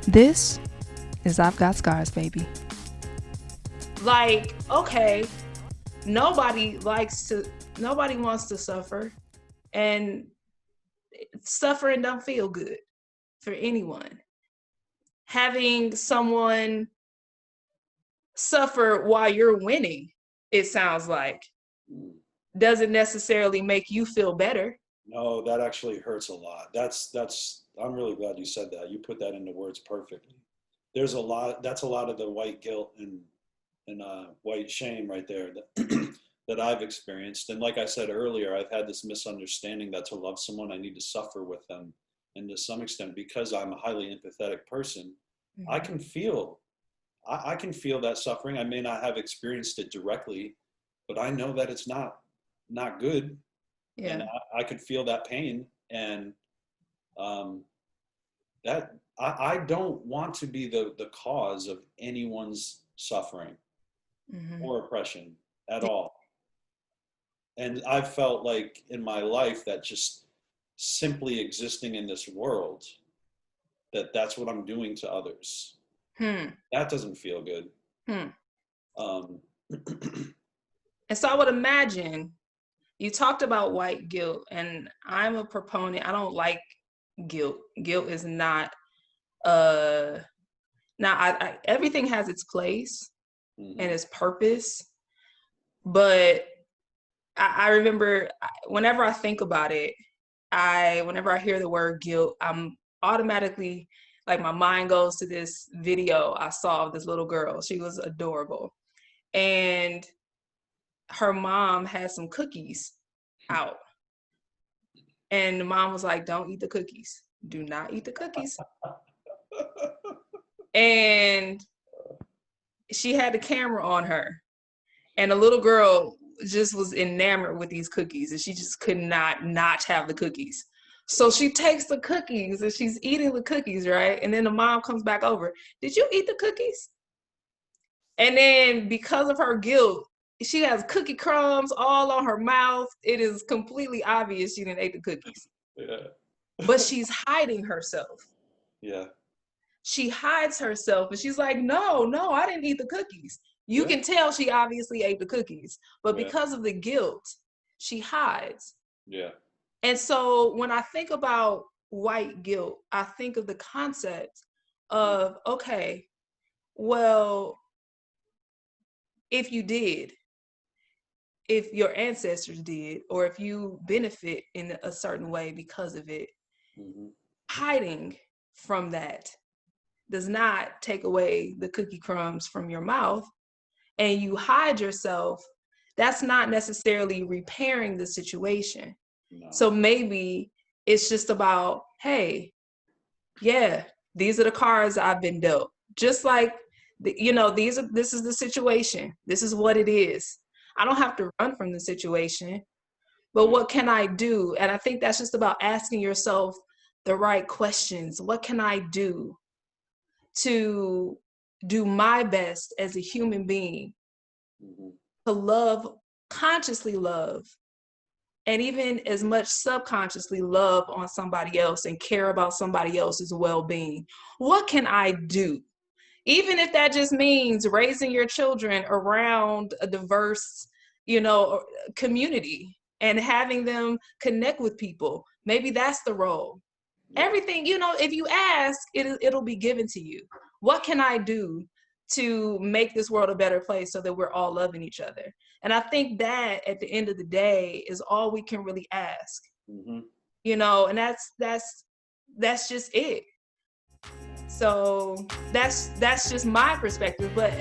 This is I've Got Scars, baby. Like, okay, nobody wants to suffer, and suffering don't feel good for anyone. Having someone suffer while you're winning, it sounds like, doesn't necessarily make you feel better. No, that actually hurts a lot. I'm really glad you said that. You put that into words perfectly. That's a lot of the white guilt and white shame right there that that I've experienced. And like I said earlier, I've had this misunderstanding that to love someone, I need to suffer with them. And to some extent, because I'm a highly empathetic person, Mhm. I can feel that suffering. I may not have experienced it directly, but I know that it's not good. Yeah. And I could feel that pain. And that I don't want to be the cause of anyone's suffering or oppression at all. And I've felt like in my life that just simply existing in this world, that's what I'm doing to others. That doesn't feel good. And so I would imagine you talked about white guilt, and I'm a proponent. I don't like guilt. Guilt is not now I everything has its place and its purpose, but I remember whenever I think about it, whenever I hear the word guilt, I'm automatically, like, my mind goes to this video I saw of this little girl. She was adorable, and her mom had some cookies out, and the mom was like, "Don't eat the cookies. Do not eat the cookies." And she had the camera on her, and the little girl just was enamored with these cookies, and she just could not have the cookies. So she takes the cookies and she's eating the cookies, right? And then the mom comes back over. "Did you eat the cookies?" And then because of her guilt, she has cookie crumbs all on her mouth. It is completely obvious she didn't eat the cookies. Yeah. But she's hiding herself. Yeah. She hides herself, and she's like, no, I didn't eat the cookies. You can tell she obviously ate the cookies, but because of the guilt, she hides. Yeah. And so when I think about white guilt, I think of the concept of, okay, well, if your ancestors did, or if you benefit in a certain way because of it, hiding from that does not take away the cookie crumbs from your mouth, and you hide yourself, that's not necessarily repairing the situation. No. So maybe it's just about, hey, yeah, these are the cards I've been dealt. Just like, this is the situation. This is what it is. I don't have to run from the situation, but what can I do? And I think that's just about asking yourself the right questions. What can I do to do my best as a human being to consciously love, and even as much subconsciously love on somebody else and care about somebody else's well-being? What can I do? Even if that just means raising your children around a diverse, community and having them connect with people. Maybe that's the role. Everything, if you ask, it'll be given to you. What can I do to make this world a better place so that we're all loving each other? And I think that at the end of the day is all we can really ask. And that's just it. So that's just my perspective. But